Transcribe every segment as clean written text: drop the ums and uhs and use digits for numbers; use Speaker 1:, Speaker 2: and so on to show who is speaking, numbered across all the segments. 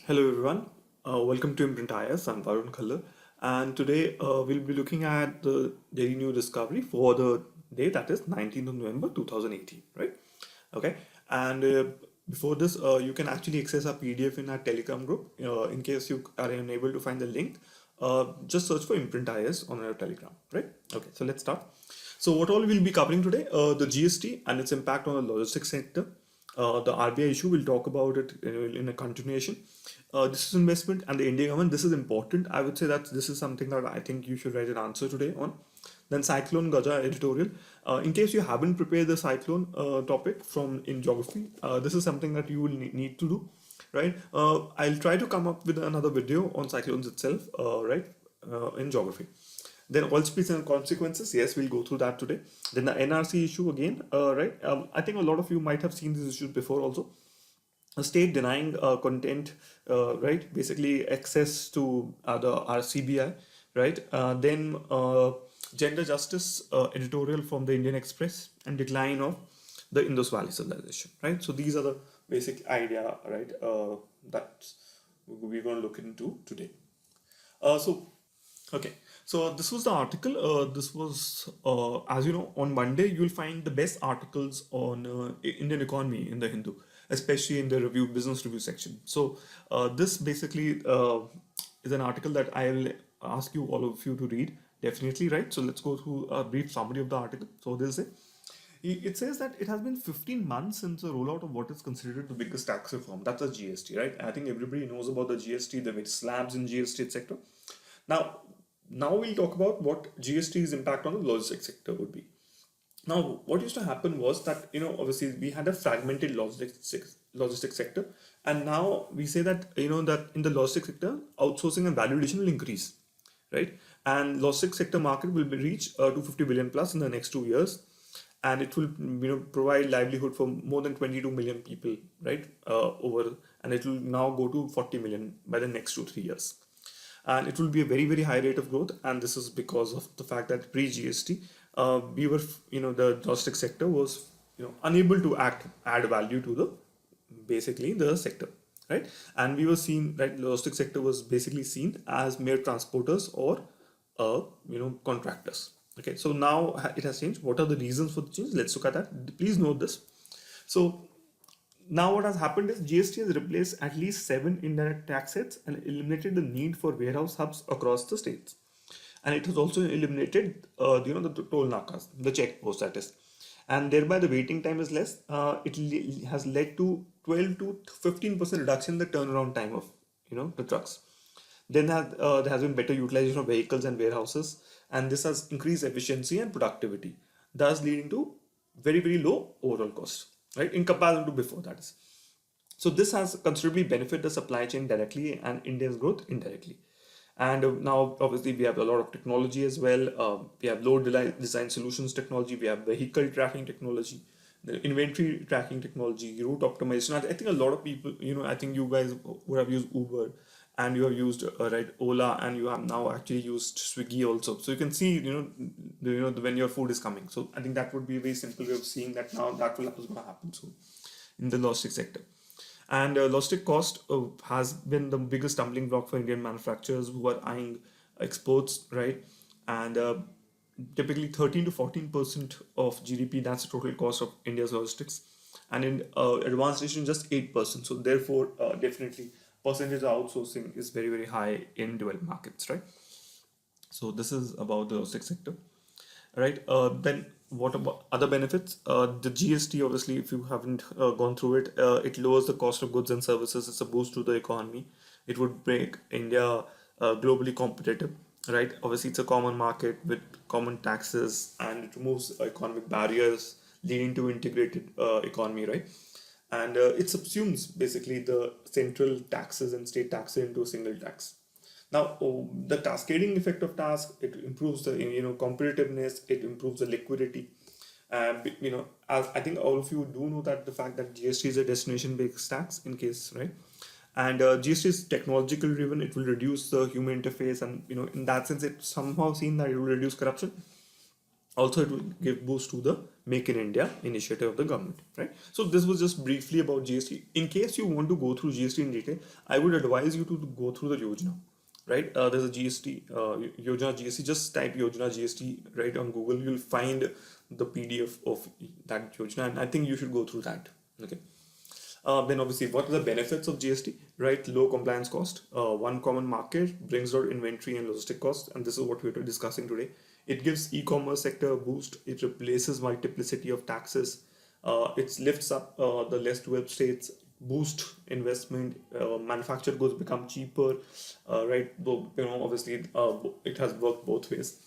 Speaker 1: Hello everyone, welcome to IMPRINT IS. I'm Varun Khallar, and today we'll be looking at the daily new discovery for the day that is 19th of November 2018, right? Okay, and before this, you can actually access our PDF in our Telegram group. In case you are unable to find the link, just search for IMPRINT IS on our Telegram, right? Okay, so let's start. So what all we'll be covering today, the GST and its impact on the logistics sector. The RBI issue, we'll talk about it in a continuation. This is investment and the Indian government. This is important. I would say that this is something that I think you should write an answer today on. Then cyclone Gaja editorial. In case you haven't prepared the cyclone topic from in geography, this is something that you will need to do, right? I'll try to come up with another video on cyclones itself, right, in geography. Then oil spills and consequences. Yes, we'll go through that today. Then the NRC issue again, right? I think a lot of you might have seen these issues before also. A state denying content, right? Basically access to the RCBI, right? Then gender justice editorial from the Indian Express and decline of the Indus Valley civilization, right? So these are the basic idea, right? That we're going to look into today. So okay, so this was the article. This was, as you know, on Monday you'll find the best articles on Indian economy in the Hindu, especially in the review business review section. So this basically is an article that I will ask you all of you to read. Definitely, right? So let's go through a brief summary of the article. So they'll say it says that it has been 15 months since the rollout of what is considered the biggest tax reform. That's a GST, right? I think everybody knows about the GST, the slabs in GST sector. Now we'll talk about what GST's impact on the logistics sector would be. Now, what used to happen was that, obviously we had a fragmented logistics sector, and now we say that, that in the logistics sector, outsourcing and value addition will increase, right? And logistics sector market will be reach 250 billion plus in the next 2 years, and it will, provide livelihood for more than 22 million people, right? And it will now go to 40 million by the next 2-3 years, and it will be a very very high rate of growth. And this is because of the fact that pre GST, we were, the logistics sector was, unable to add value to the basically the sector, right? And we were seen, right, logistics sector was basically seen as mere transporters or contractors. Okay, so now it has changed. What are the reasons for the change? Let's look at that. Please note this. So now what has happened is GST has replaced at least 7 indirect tax sets and eliminated the need for warehouse hubs across the states. And it has also eliminated, the toll nakas, the checkposts, that is. And thereby the waiting time is less. It has led to 12 to 15% reduction in the turnaround time of, the trucks. Then there has been better utilization of vehicles and warehouses, and this has increased efficiency and productivity, thus leading to very very low overall cost, right, in comparison to before, that is. So this has considerably benefited the supply chain directly and India's growth indirectly. And now obviously we have a lot of technology as well. We have load design solutions technology, we have vehicle tracking technology, the inventory tracking technology, route optimization. I think a lot of people, I think you guys would have used Uber, and you have used right, Ola, and you have now actually used Swiggy also. So you can see, when your food is coming. So I think that would be a very simple way of seeing that now that will going to happen soon in the logistics sector. And logistic cost has been the biggest stumbling block for Indian manufacturers who are eyeing exports, right? And typically 13 to 14% of GDP, that's the total cost of India's logistics. And in advanced nation, just 8%. So therefore, definitely percentage of outsourcing is very, very high in developed markets, right? So this is about the logistics sector, right? Then what about other benefits? The GST, obviously, if you haven't gone through it, it lowers the cost of goods and services. It's a boost to the economy. It would make India globally competitive, right? Obviously, it's a common market with common taxes, and it removes economic barriers, leading to integrated economy, right? And it subsumes basically the central taxes and state taxes into a single tax. Now, the cascading effect of tax, it improves the competitiveness, it improves the liquidity. As I think all of you do know that the fact that GST is a destination-based tax, in case, right? And GST is technological driven. It will reduce the human interface, and in that sense, it's somehow seen that it will reduce corruption. Also, it will give boost to the Make in India initiative of the government, right? So this was just briefly about GST. In case you want to go through GST in detail, I would advise you to go through the Yojana, right? There's a GST, Yojana GST. Just type Yojana GST right on Google. You'll find the PDF of that Yojana, and I think you should go through that. Okay. Then obviously, what are the benefits of GST? Right, low compliance cost, one common market, brings down inventory and logistic costs, and this is what we're discussing today. It gives e-commerce sector a boost. It replaces multiplicity of taxes. It lifts up the less developed states, boost investment. Manufactured goods become cheaper, right? Though obviously, it has worked both ways.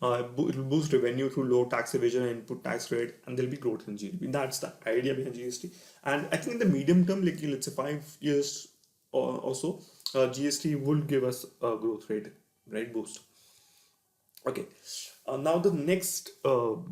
Speaker 1: It will boost revenue through low tax evasion and input tax rate, and there'll be growth in GDP. That's the idea behind GST. And I think in the medium term, like let's say 5 years or so, GST would give us a growth rate, right, boost. Okay. Now the next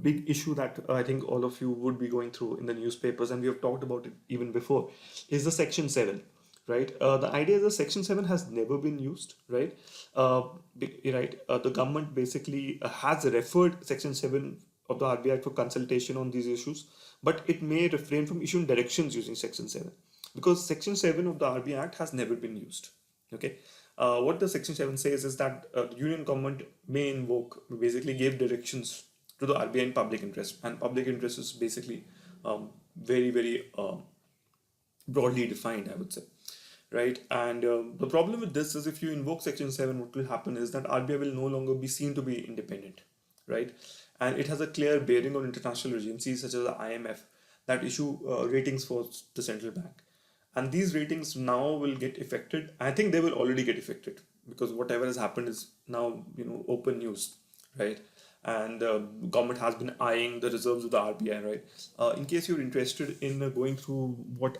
Speaker 1: big issue that I think all of you would be going through in the newspapers, and we have talked about it even before, is the Section 7, right? The idea is that Section 7 has never been used, right? The government basically has referred Section 7 of the RBI for consultation on these issues, but it may refrain from issuing directions using Section 7 because Section 7 of the RBI Act has never been used. Okay. What the Section 7 says is that the union government may invoke, basically give directions to the RBI in public interest. And public interest is basically very, very broadly defined, I would say. Right. And the problem with this is if you invoke Section 7, what will happen is that RBI will no longer be seen to be independent. Right. And it has a clear bearing on international agencies such as the IMF that issue ratings for the central bank, and these ratings now will get affected. I think they will already get affected because whatever has happened is now open news, right? And government has been eyeing the reserves of the RBI, right? In case you're interested in going through what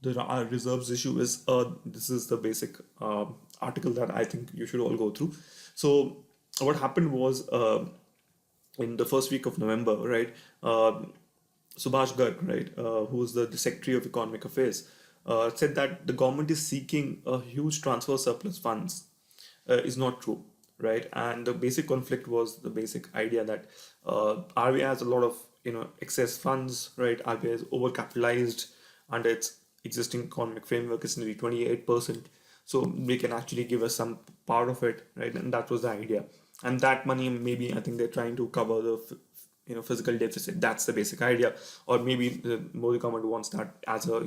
Speaker 1: the reserves issue is, this is the basic article that I think you should all go through. So what happened was in the first week of November, right? Subhash Garg, right, who is the Secretary of Economic Affairs, said that the government is seeking a huge transfer surplus funds is not true, right? And the basic conflict was the basic idea that RBI has a lot of excess funds, right? RBI is overcapitalized under its existing economic framework is nearly 28%, so they can actually give us some part of it, right? And that was the idea. And that money, maybe I think they're trying to cover the physical deficit. That's the basic idea. Or maybe the Modi government wants that as a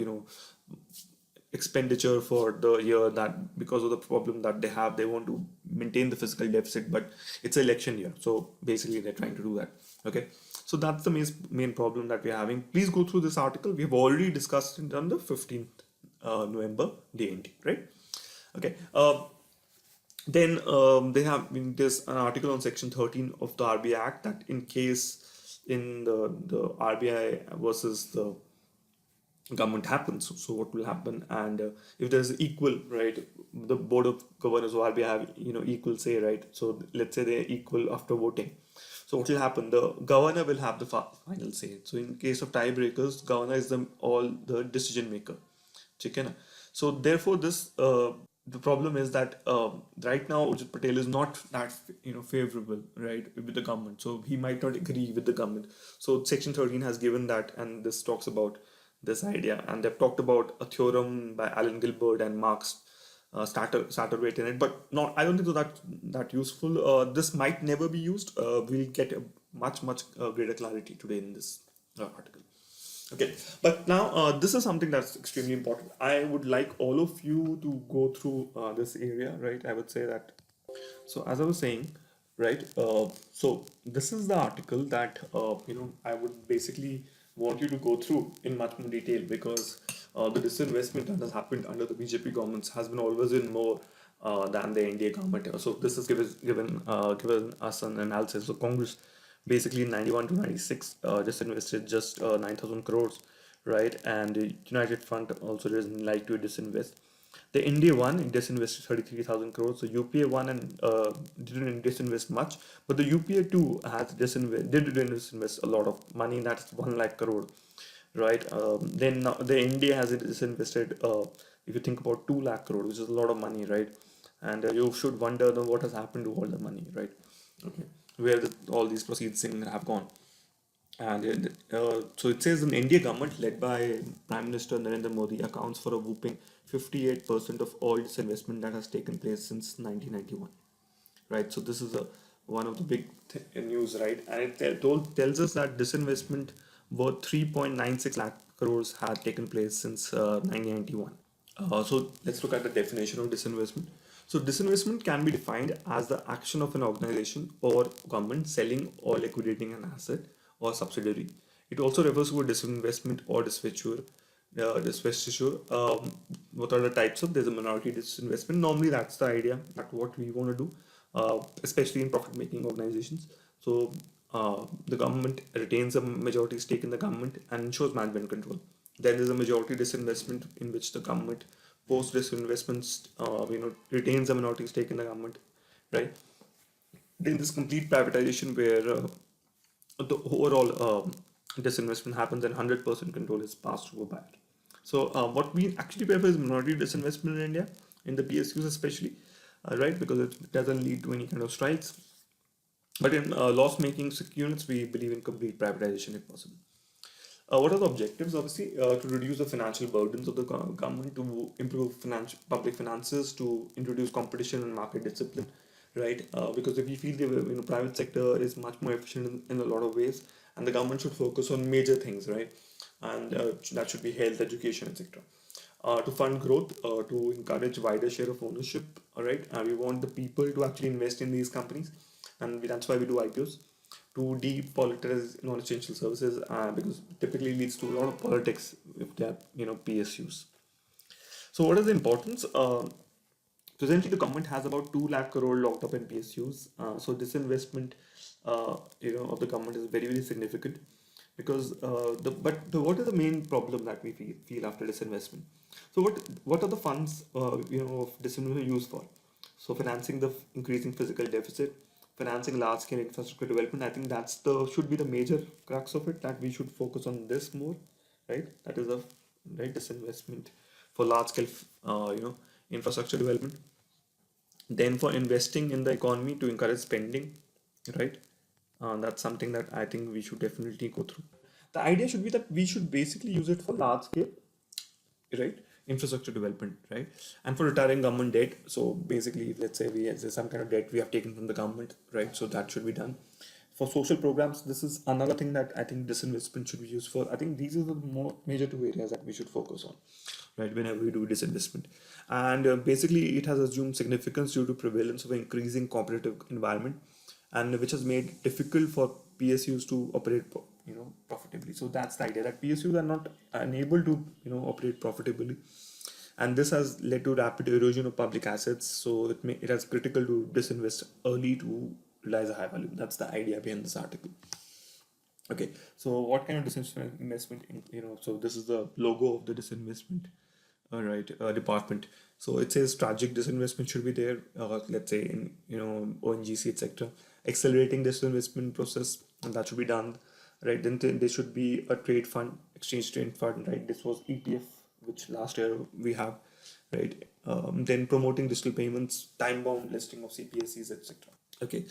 Speaker 1: expenditure for the year, that because of the problem that they have, they want to maintain the physical deficit, but it's an election year, so basically they're trying to do that. Okay, so that's the main problem that we're having. Please go through this article. We have already discussed it on the 15th November DNT, right? Okay. Then they have there's an article on Section 13 of the RBI Act that in case in the RBI versus the government happens, so what will happen, and if there's equal, right, the board of governors of RBI have equal say, right? So let's say they're equal after voting. So what will happen? The governor will have the final say. So in case of tiebreakers, governor is the decision maker. Okay, na? So therefore, this the problem is that right now Urjit Patel is not that favorable, right, with the government. So he might not agree with the government. So Section 13 has given that, and this talks about this idea, and they've talked about a theorem by Alan Gilbert and Marx Satterthwaite in it, but not. I don't think so that useful. This might never be used. We'll get a much greater clarity today in this article. Okay, but now this is something that's extremely important. I would like all of you to go through this area, right? I would say that. So as I was saying, right? So this is the article that I would basically want you to go through in much more detail because the disinvestment that has happened under the BJP governments has been always in more than the NDA government. So this has given us an analysis. So Congress basically in 91 to 96 just invested just 9,000 crores, right? And the United Front also doesn't like to disinvest. The NDA won, it disinvested 33,000 crores. So UPA won and didn't disinvest much, but the UPA too did disinvest a lot of money. That's 1 lakh crore, right? Then now the NDA has disinvested, if you think about 2 lakh crore, which is a lot of money, right? And you should wonder what has happened to all the money, right? Okay. where all these proceeds have gone. And so it says an NDA government led by Prime Minister Narendra Modi accounts for a whooping 58% of all disinvestment that has taken place since 1991. Right, so this is one of the big news, right? And it tells us that disinvestment worth 3.96 lakh crores had taken place since 1991. So let's look at the definition of disinvestment. So disinvestment can be defined as the action of an organization or government selling or liquidating an asset or subsidiary. It also refers to a disinvestment or disvesture. Disvestiture. What are the types of? There's a minority disinvestment. Normally, that's the idea. That's what we want to do, especially in profit-making organizations. So the government retains a majority stake in the government and ensures management control. Then there's a majority disinvestment in which the government post disinvestments, retains a minority stake in the government, right? Then this complete privatization where the overall disinvestment happens and 100% control is passed through a buyer. So what we actually prefer is minority disinvestment in India, in the PSUs especially, right? Because it doesn't lead to any kind of strikes. But in loss-making units, we believe in complete privatization if possible. What are the objectives? Obviously, to reduce the financial burdens of the government, to improve public finances, to introduce competition and market discipline, right? Because if we feel the private sector is much more efficient in a lot of ways, and the government should focus on major things, right? And that should be health, education, etc. To fund growth, to encourage wider share of ownership, all right? We want the people to actually invest in these companies, and that's why we do IPOs to depoliticize non-essential services because typically leads to a lot of politics if they are PSUs. So what is the importance? Presently, the government has about 2 lakh crore locked up in PSUs. So this investment, of the government is very very significant because what is the main problem that we feel after disinvestment? So what are the funds of disinvestment used for? So financing the increasing physical deficit, financing large scale infrastructure development. I think that's the should be the major crux of it, that we should focus on this more, right? That is a right disinvestment for large scale infrastructure development. Then for investing in the economy to encourage spending, right? That's something that I think we should definitely go through. The idea should be that we should basically use it for large scale, right, infrastructure development, right, and for retiring government debt. So basically, if let's say there's some kind of debt we have taken from the government, right, so that should be done. For social programs, this is another thing that I think disinvestment should be used for. I think these are the more major two areas that we should focus on, right, whenever we do disinvestment. And basically it has assumed significance due to prevalence of an increasing competitive environment, and which has made it difficult for PSUs to operate profitably. So that's the idea, that PSUs are not unable to operate profitably, and this has led to rapid erosion of public assets. So it has critical to disinvest early to realize a high value. That's the idea behind this article. Okay, so what kind of disinvestment? So this is the logo of the disinvestment, all right, department. So it says tragic disinvestment should be there. Let's say in ONGC etc. Accelerating disinvestment process, and that should be done, right? Then there should be a trade fund, exchange trade fund, right? This was ETF, which last year we have, right? Then promoting digital payments, time bound listing of CPSCs etc. Okay,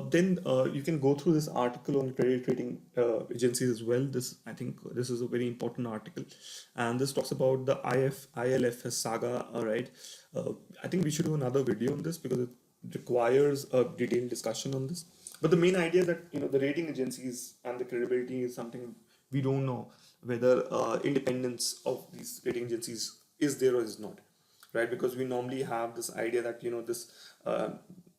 Speaker 1: then you can go through this article on credit rating agencies as well. I think this is a very important article, and this talks about the ILFS saga. All right, I think we should do another video on this because it requires a detailed discussion on this. But the main idea that the rating agencies and the credibility is something we don't know whether independence of these rating agencies is there or is not, right? Because we normally have this idea that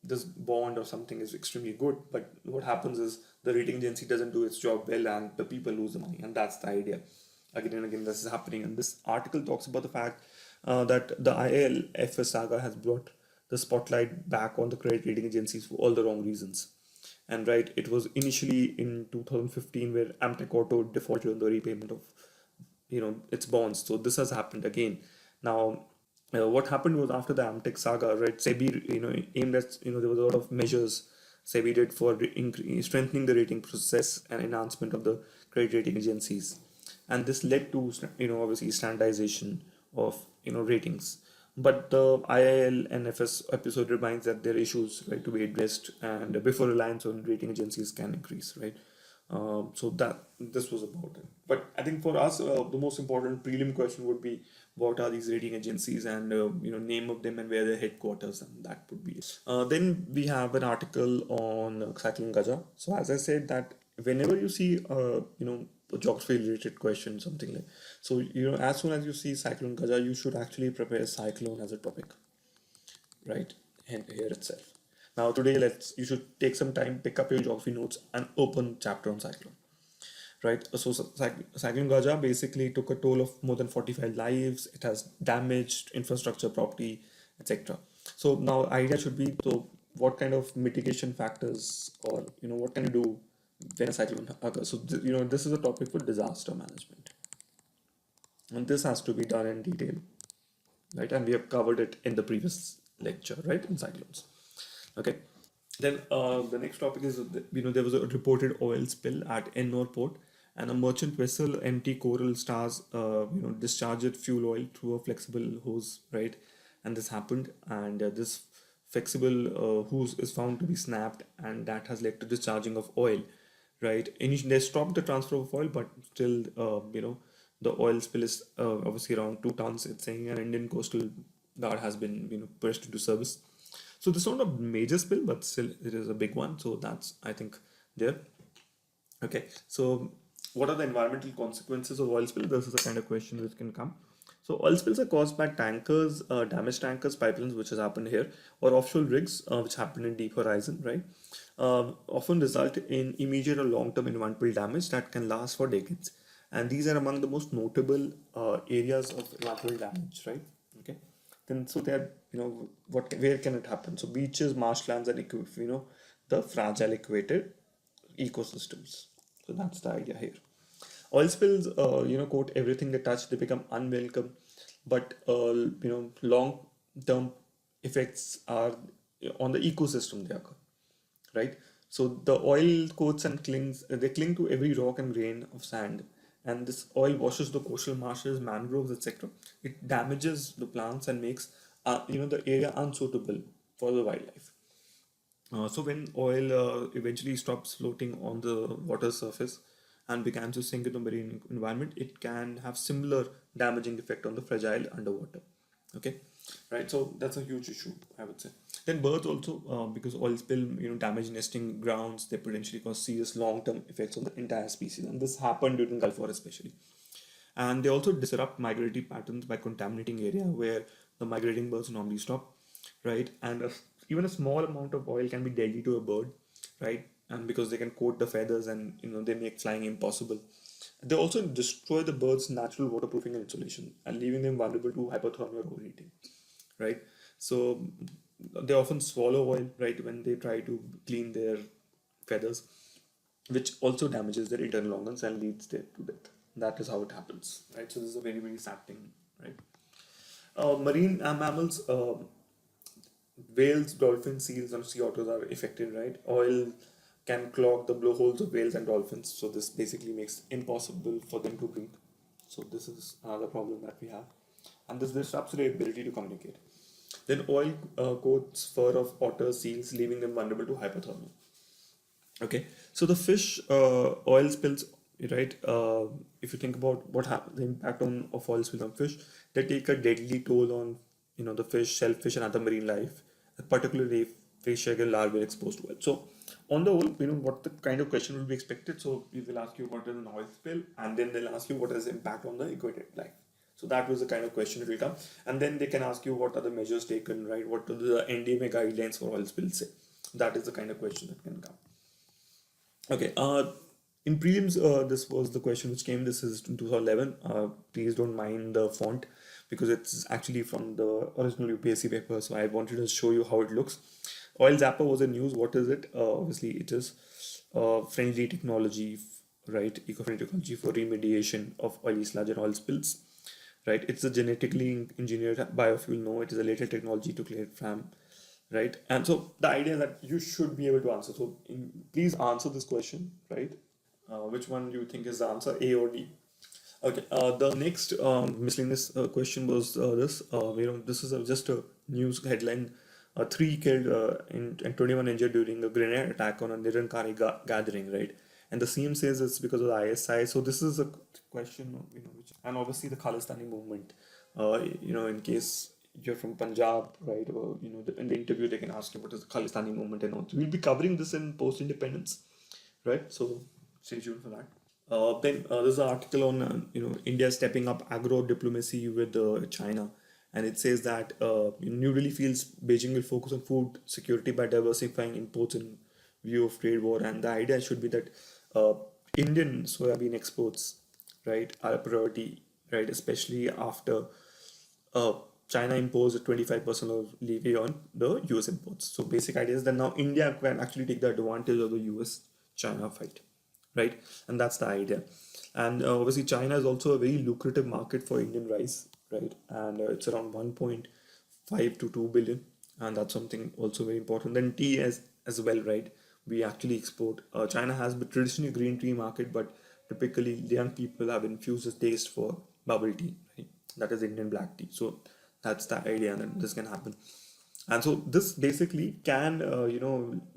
Speaker 1: this bond or something is extremely good, but what happens is the rating agency doesn't do its job well and the people lose the money, and that's the idea. Again and again this is happening, and this article talks about the fact that the ILFS saga has brought the spotlight back on the credit rating agencies for all the wrong reasons. And right, it was initially in 2015 where Amtech Auto defaulted on the repayment of its bonds. So this has happened again now. What happened was, after the Amtech saga, right, SEBI aimed at there was a lot of measures SEBI did for strengthening the rating process and enhancement of the credit rating agencies, and this led to obviously standardization of ratings. But the IIL-NFS episode reminds that there are issues, right, to be addressed, and before reliance on rating agencies can increase, right? So that this was about it. But I think for us, the most important prelim question would be what are these rating agencies, and name of them and where their headquarters, and that would be it. Then we have an article on Cyclone Gaja. So as I said that whenever you see a geography related question, something like, so as soon as you see Cyclone Gaja, you should actually prepare cyclone as a topic, right? And here itself. Now today, you should take some time, pick up your geography notes, and open chapter on cyclone, right? So Cyclone Gaja basically took a toll of more than 45 lives. It has damaged infrastructure, property, etc. So now idea should be, so what kind of mitigation factors, or what can you do when a cyclone occurs? So this is a topic for disaster management, and this has to be done in detail, right? And we have covered it in the previous lecture, right, in cyclones. Okay. Then the next topic is there was a reported oil spill at Ennore port, and a merchant vessel, MT Coral Stars, discharged fuel oil through a flexible hose, right? And this happened, and this flexible hose is found to be snapped, and that has led to discharging of oil, right? Initially, they stopped the transfer of oil, but still, the oil spill is obviously around 2 tons. It's saying an Indian coastal guard has been pushed into service. So this is not a major spill, but still it is a big one. So that's, I think, there. Okay. So what are the environmental consequences of oil spill? This is the kind of question which can come. So oil spills are caused by tankers, damaged tankers, pipelines, which has happened here, or offshore rigs, which happened in deep horizon, right? Often result in immediate or long-term environmental damage that can last for decades. And these are among the most notable areas of environmental damage, right? Okay. Then so there, where can it happen? So beaches, marshlands, and the fragile equator ecosystems. So that's the idea here. Oil spills, quote, everything they touch, they become unwelcome, but long-term effects are on the ecosystem they occur, right? So the oil coats and clings, they cling to every rock and grain of sand, and this oil washes the coastal marshes, mangroves, etc. It damages the plants and makes the area unsuitable for the wildlife. So when oil eventually stops floating on the water surface and begins to sink in the marine environment, it can have similar damaging effect on the fragile underwater. Okay, right. So that's a huge issue, I would say. Then birds also, because oil spill, damage nesting grounds, they potentially cause serious long-term effects on the entire species, and this happened during Gulf War especially. And they also disrupt migratory patterns by contaminating area where the migrating birds normally stop, right? And even a small amount of oil can be deadly to a bird, right? And because they can coat the feathers, and they make flying impossible. They also destroy the bird's natural waterproofing and insulation, and leaving them vulnerable to hypothermia or overheating, right? So they often swallow oil, right, when they try to clean their feathers, which also damages their internal organs and leads them to death. That is how it happens, right? So this is a very, very sad thing, right? Marine mammals, whales, dolphins, seals, and sea otters are affected, right? Oil can clog the blowholes of whales and dolphins, so this basically makes it impossible for them to breathe. So this is another problem that we have, and this disrupts their ability to communicate. Then oil coats fur of otters, seals, leaving them vulnerable to hypothermia. Okay, so the fish oil spills, right? If you think about what happens, the impact of oil spills on fish, they take a deadly toll on the fish, shellfish, and other marine life, particularly if fish egg and larvae are exposed to oil. So on the whole, what the kind of question will be expected. So we will ask you what is an oil spill, and then they'll ask you what is the impact on the aquatic life. So that was the kind of question it will come, and then they can ask you what are the measures taken, right? What are the NDA guidelines for oil spills say? That is the kind of question that can come. Okay, in prelims, this was the question which came. This is in 2011. Please don't mind the font because it's actually from the original UPSC paper. So I wanted to show you how it looks. Oil Zapper was in news. What is it? Obviously, it is friendly technology, right? Eco-friendly technology for remediation of oily sludge and oil spills, right? It's a genetically engineered biofuel. No, it is a later technology to clear from, right? And so the idea is that you should be able to answer. So please answer this question, right? Which one do you think is the answer, A or D? Okay, the next miscellaneous question was this. This is just a news headline. Three killed and 21 injured during a grenade attack on a Nirankari gathering, right? And the CM says it's because of the ISI. So this is a question, and obviously the Khalistani movement. In case you're from Punjab, right? Or in the interview they can ask you what is the Khalistani movement and all. So we'll be covering this in post-independence, right? So stay tuned for that. Then there's an article on India stepping up agro diplomacy with China, and it says that New Delhi feels Beijing will focus on food security by diversifying imports in view of trade war, and the idea should be that uh, Indian soybean exports, right, are a priority, right, especially after uh, China imposed a 25% of levy on the US imports. So basic idea is that now India can actually take the advantage of the US China fight, right? And that's the idea. And obviously China is also a very lucrative market for Indian rice, right? And it's around 1.5 to 2 billion, and that's something also very important. Then tea as well, right? We actually export. China has been traditionally green tea market, but typically young people have infused a taste for bubble tea, right? That is Indian black tea. So that's the idea that this can happen. And so this basically can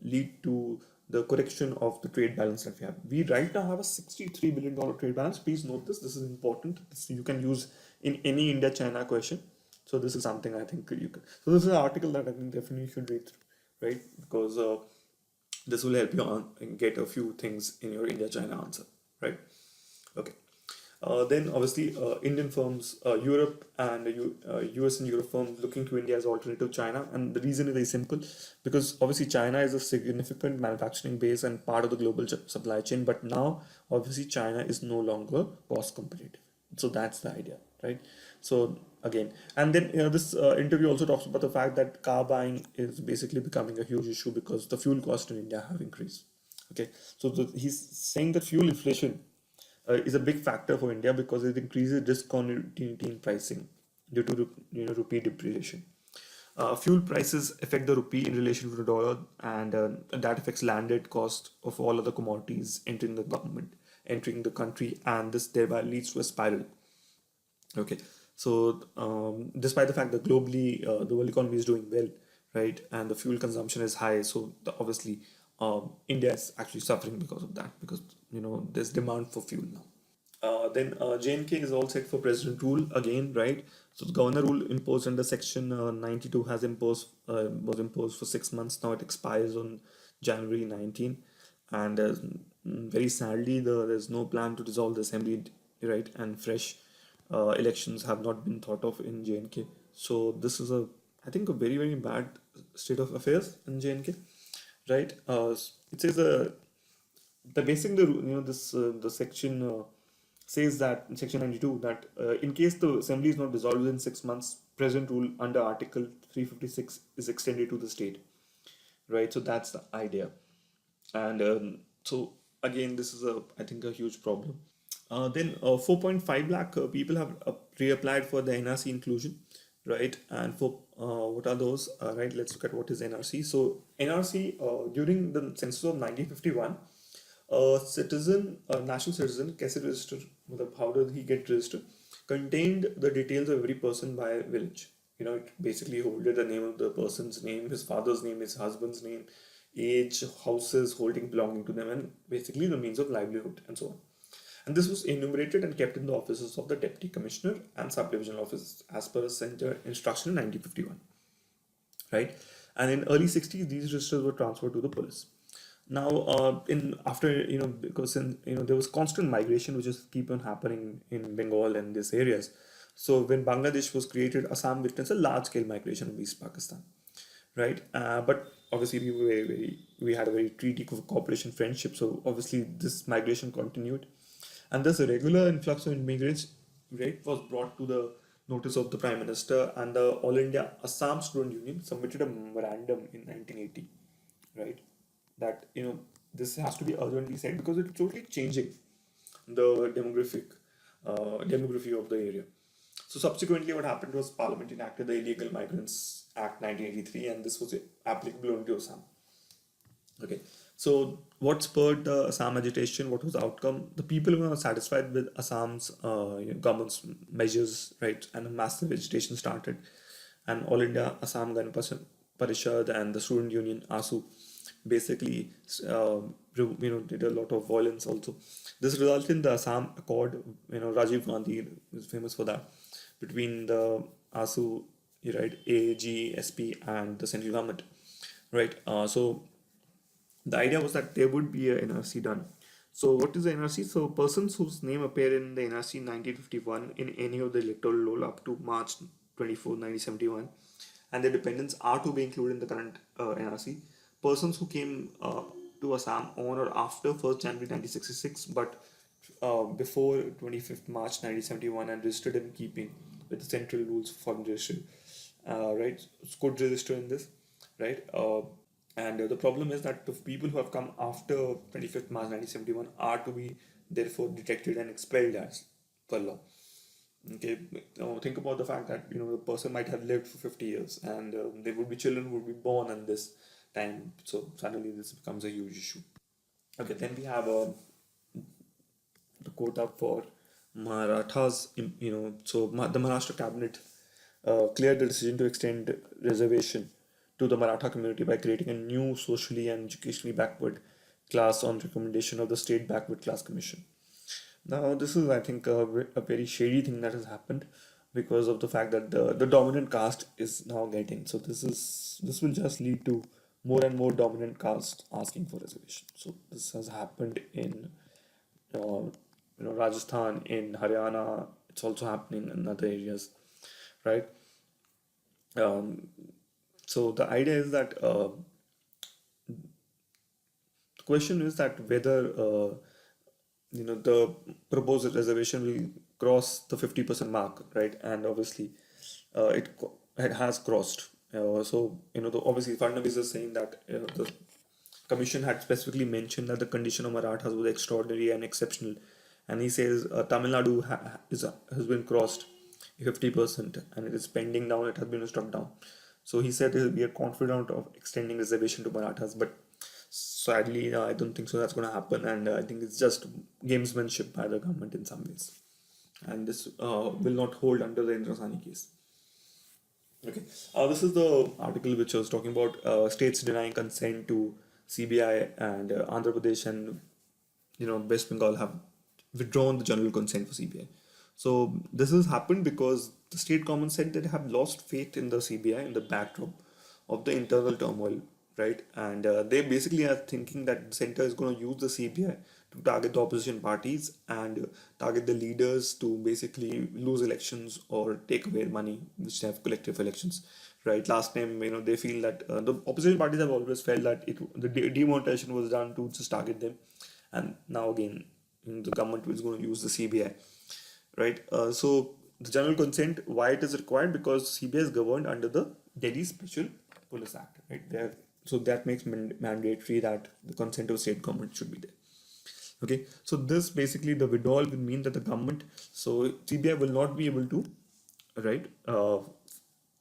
Speaker 1: lead to the correction of the trade balance that we have. We right now have a $63 billion trade balance. Please note this. This is important. This you can use in any India-China question. So this is something I think you can. So this is an article that I think definitely you should read through, right? Because this will help you on get a few things in your India-China answer, right? Okay. Then obviously Indian firms, Europe and US and Europe firms looking to India as alternative to China, and the reason is very simple, because obviously China is a significant manufacturing base and part of the global supply chain, but now obviously China is no longer cost competitive. So that's the idea, right? So again, and then this interview also talks about the fact that car buying is basically becoming a huge issue because the fuel cost in India have increased. Okay, so he's saying that fuel inflation is a big factor for India because it increases discontinuity in pricing due to rupee depreciation. Fuel prices affect the rupee in relation to the dollar, and that affects landed cost of all other commodities entering the country, and this thereby leads to a spiral. Okay, so despite the fact that globally the world economy is doing well, right, and the fuel consumption is high, so obviously India is actually suffering because of that because there's demand for fuel now. Then JNK is all set for president rule again, right? So the governor rule imposed under section 92 has imposed was imposed for 6 months. Now it expires on January 19, and very sadly, there's no plan to dissolve the assembly, right? And fresh elections have not been thought of in JNK. So this is I think, a very very bad state of affairs in JNK, right? It says the basic the this the section says that in section 92 that in case the assembly is not dissolved within 6 months, present rule under article 356 is extended to the state, right? So that's the idea. And so again, this is I think a huge problem. Then 4.5 lakh people have reapplied for the NRC inclusion, right? And for what are those? Right, let's look at what is NRC. So NRC during the census of 1951, a citizen, a national citizen, कैसे register? मतलब how does he get registered? Contained the details of every person by village. It basically holded the name of the person's name, his father's name, his husband's name, age, houses, holding belonging to them, and basically the means of livelihood and so on. And this was enumerated and kept in the offices of the deputy commissioner and sub-divisional offices as per a center instruction in 1951, right? And in early 60s, these registers were transferred to the police. Now, in after because there was constant migration which is keep on happening in Bengal and these areas. So when Bangladesh was created, Assam witnessed a large-scale migration of East Pakistan, right? But obviously we had a very treaty of cooperation friendship. So obviously this migration continued, and this regular influx of immigrants, right, was brought to the notice of the Prime Minister, and the All India Assam Student Union submitted a memorandum in 1980, right? That this has to be urgently said because it's totally changing the demography of the area. So subsequently, what happened was Parliament enacted the Illegal Migrants Act 1983, and this was applicable only to Assam. Okay, so what spurred the Assam agitation? What was the outcome? The people were not satisfied with Assam's government's measures, right? And a massive agitation started, and All India Assam Gun Parishad and the Student Union ASU basically, did a lot of violence also. This resulted in the Assam Accord. Rajiv Gandhi is famous for that, between the ASU, right, AG, SP, and the central government, right? So the idea was that there would be a NRC done. So what is the NRC? So persons whose name appear in the NRC 1951 in any of the electoral roll up to March 24, 1971, and their dependents are to be included in the current NRC. Persons who came to Assam on or after 1st January 1966 but before 25th March 1971 and registered in keeping with the central rules for foreign registry, right, could register in this, right? And the problem is that the people who have come after 25th March 1971 are to be therefore detected and expelled as per law. Okay, think about the fact that the person might have lived for 50 years, and there would be children who would be born in this time. So suddenly this becomes a huge issue. Okay, then we have the quota for Marathas. So the Maharashtra cabinet cleared the decision to extend reservation to the Maratha community by creating a new socially and educationally backward class on recommendation of the State Backward Class Commission. Now, this is, I think, a very shady thing that has happened because of the fact that the dominant caste is now getting. So this will just lead to more and more dominant caste asking for reservation. So this has happened in Rajasthan, in Haryana. It's also happening in other areas, right? Um, so the idea is that the question is that whether the proposed reservation will cross the 50% mark, right? And obviously, it has crossed. Obviously, Fadnavis is saying that the commission had specifically mentioned that the condition of Marathas was extraordinary and exceptional, and he says Tamil Nadu has been crossed 50% and it is pending down. It has been struck down. So he said we are confident of extending reservation to Marathas, but sadly, I don't think so. That's going to happen, and I think it's just gamesmanship by the government in some ways, and this will not hold under the Indrasani case. Okay, this is the article which I was talking about. States denying consent to CBI, and Andhra Pradesh and West Bengal have withdrawn the general consent for CBI. So this has happened because the state government said they have lost faith in the CBI in the backdrop of the internal turmoil, right? And they basically are thinking that the center is going to use the CBI to target the opposition parties and target the leaders to basically lose elections or take away money which they have collected for elections, right? Last time, they feel that the opposition parties have always felt that the demonetization was done to just target them, and now again the government is going to use the CBI, right? So the general consent, why it is required? Because CBI is governed under the Delhi Special Police Act, right? So that makes mandatory that the consent of state government should be there. Okay, so this basically the withdrawal will mean that the government, so CBI will not be able to, right,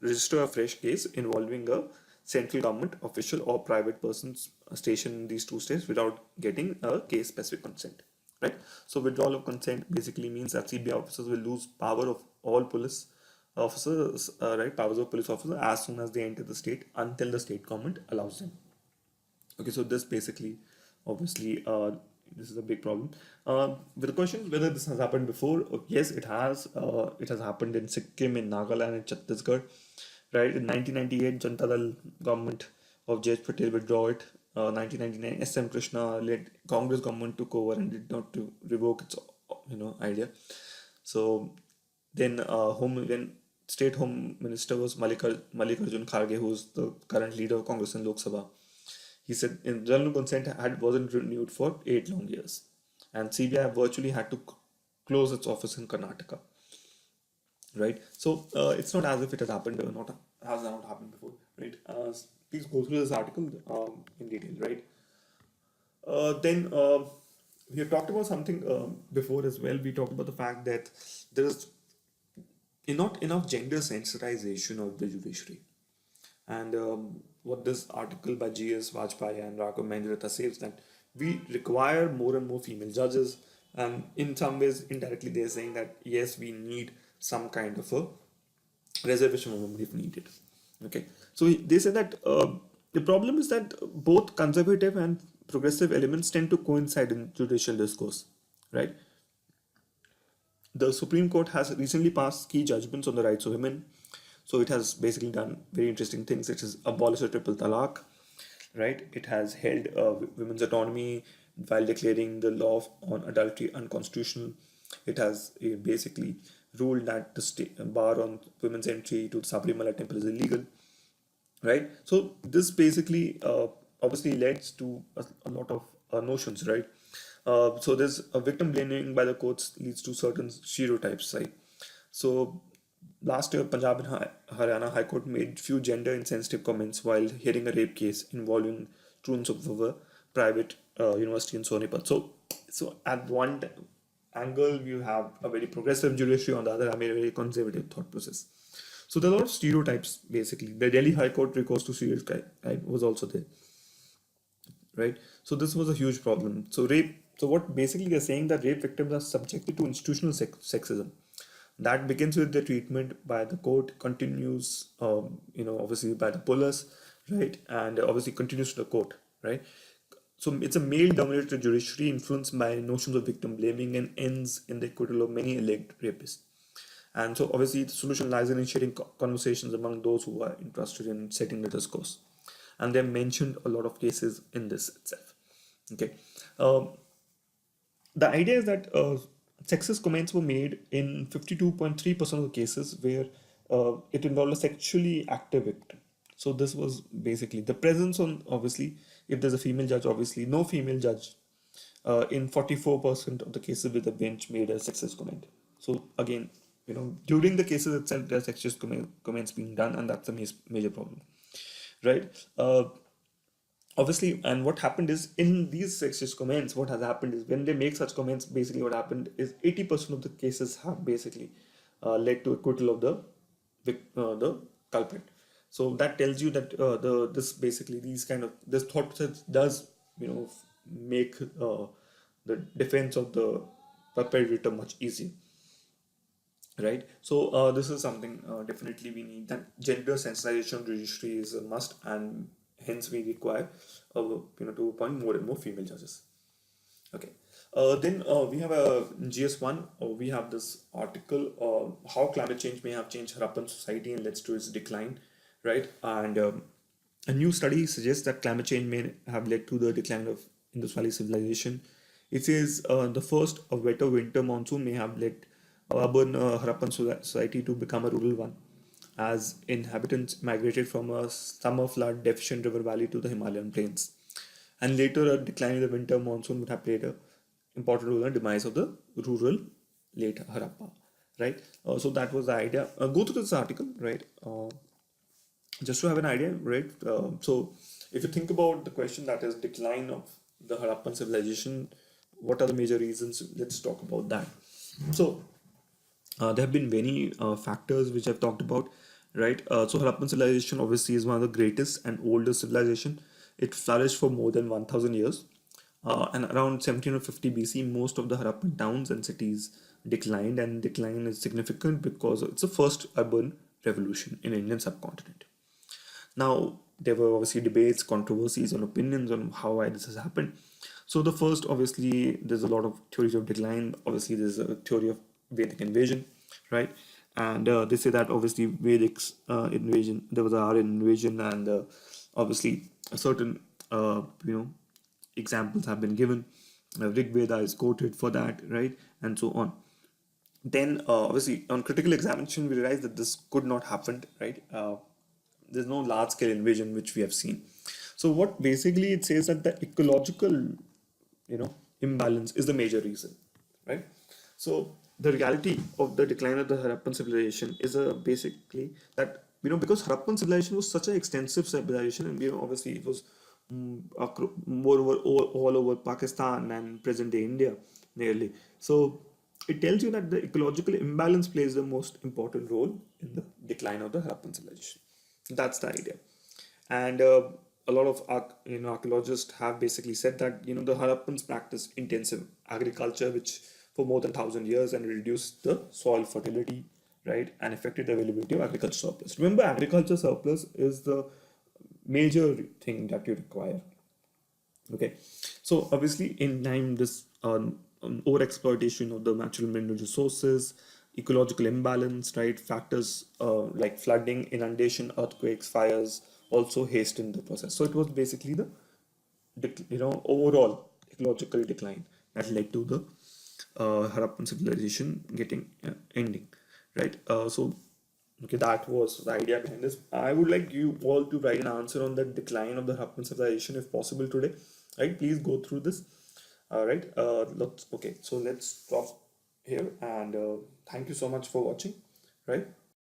Speaker 1: register a fresh case involving a central government official or private persons stationed in these two states without getting a case specific consent, right? So withdrawal of consent basically means that CBI officers will lose power of all police officers, right, powers of police officers as soon as they enter the state until the state government allows them. Okay, so this basically, obviously, this is a big problem. With the question whether this has happened before, yes, it has. It has happened in Sikkim, in Nagaland, in Chhattisgarh, right? In 1998, Janata Dal government of J.H. Patel withdrew it. 1999, S.M. Krishna led Congress government took over and did not to revoke its idea. So then when State Home Minister was Mallikarjun Kharge, who's the current leader of Congress in Lok Sabha. He said in general consent wasn't renewed for 8 long years, and CBI virtually had to close its office in Karnataka. Right, so it's not as if it has happened or not has not happened before, right? Please go through this article in detail, right? Then we have talked about something before as well. We talked about the fact that there is not enough gender sensitization of the judiciary, And what this article by G.S. Vajpayee and Raghav Mahendra says that we require more and more female judges, and in some ways, indirectly, they're saying that yes, we need some kind of a reservation of women if needed. Okay, so they say that the problem is that both conservative and progressive elements tend to coincide in judicial discourse, right? The Supreme Court has recently passed key judgments on the rights of women. So it has basically done very interesting things. It has abolished the triple talaq, right? It has held women's autonomy while declaring the law on adultery unconstitutional. It has basically ruled that the bar on women's entry to the Sabrimala temple is illegal, right? So this basically obviously leads to a lot of notions, right? So there's a victim blaming by the courts leads to certain stereotypes, right? So last year, Punjab and Haryana High Court made few gender insensitive comments while hearing a rape case involving students of a private university in Sonipat. So at one angle, you have a very progressive judiciary, on the other, a very conservative thought process. So there are a lot of stereotypes, basically. The Delhi High Court recourse to stereotype was also there, right? So this was a huge problem. So what basically they're saying that rape victims are subjected to institutional sexism. That begins with the treatment by the court, continues, obviously by the police, right? And obviously continues to the court, right? So it's a male-dominated judiciary influenced by notions of victim blaming and ends in the acquittal of many alleged rapists. And so obviously the solution lies in initiating conversations among those who are interested in setting the discourse. And they mentioned a lot of cases in this itself. Okay. Um, the idea is that sexist comments were made in 52.3% of the cases where it involved a sexually active victim. So this was basically the presence on, obviously, if there's a female judge, obviously no female judge in 44% of the cases with the bench made a sexist comment. So again, during the cases itself, there are sexist comments being done, and that's a major problem, right? Obviously, and what happened is in these sexist comments, what has happened is when they make such comments, basically what happened is 80% of the cases have basically led to acquittal of the culprit. So that tells you that this thought process does make the defense of the perpetrator much easier, right? So this is something definitely we need, that gender sensitization registry is a must, and hence we require to appoint more and more female judges. Okay. Then we have a GS1. We have this article, how climate change may have changed Harappan society and led to its decline, right? And a new study suggests that climate change may have led to the decline of Indus Valley civilization. It says the first wetter winter monsoon may have led urban Harappan society to become a rural one, as inhabitants migrated from a summer flood deficient river valley to the Himalayan plains. And later, a decline in the winter monsoon would have played an important role in the demise of the rural late Harappa, right? So that was the idea. Go through this article, right? Just to have an idea, right? So if you think about the question that is decline of the Harappan civilization, what are the major reasons? Let's talk about that. So there have been many factors which I've talked about, right? So Harappan civilization obviously is one of the greatest and oldest civilization. It flourished for more than 1,000 years. And around 1750 BC, most of the Harappan towns and cities declined, and decline is significant because it's the first urban revolution in Indian subcontinent. Now, there were obviously debates, controversies, and opinions on why this has happened. So the first, obviously, there's a lot of theories of decline. Obviously, there's a theory of Vedic invasion, right? And they say that obviously Vedic's invasion, there was an Aryan invasion, and obviously a certain examples have been given. Rig Veda is quoted for that, right? And so on. Then obviously on critical examination, we realized that this could not happen, right? There's no large scale invasion which we have seen. So what basically it says that the ecological imbalance is the major reason, right? So the reality of the decline of the Harappan civilization is basically that because Harappan civilization was such an extensive civilization, and obviously it was more over all over Pakistan and present day India nearly. So it tells you that the ecological imbalance plays the most important role in the decline of the Harappan civilization. That's the idea. And a lot of archaeologists have basically said that the Harappans practiced intensive agriculture, which for more than 1,000 years, and reduced the soil fertility, right, and affected the availability of agriculture surplus. Remember, agriculture surplus is the major thing that you require. Okay, so obviously in time this over exploitation of the natural mineral resources, ecological imbalance, right, factors like flooding, inundation, earthquakes, fires also hastened the process. So it was basically the overall ecological decline that led to the Harappan civilization getting ending, right? So okay, that was the idea behind this. I would like you all to write an answer on the decline of the Harappan civilization if possible today. Right? Please go through this. All right. Okay. So let's stop here, and thank you so much for watching. Right?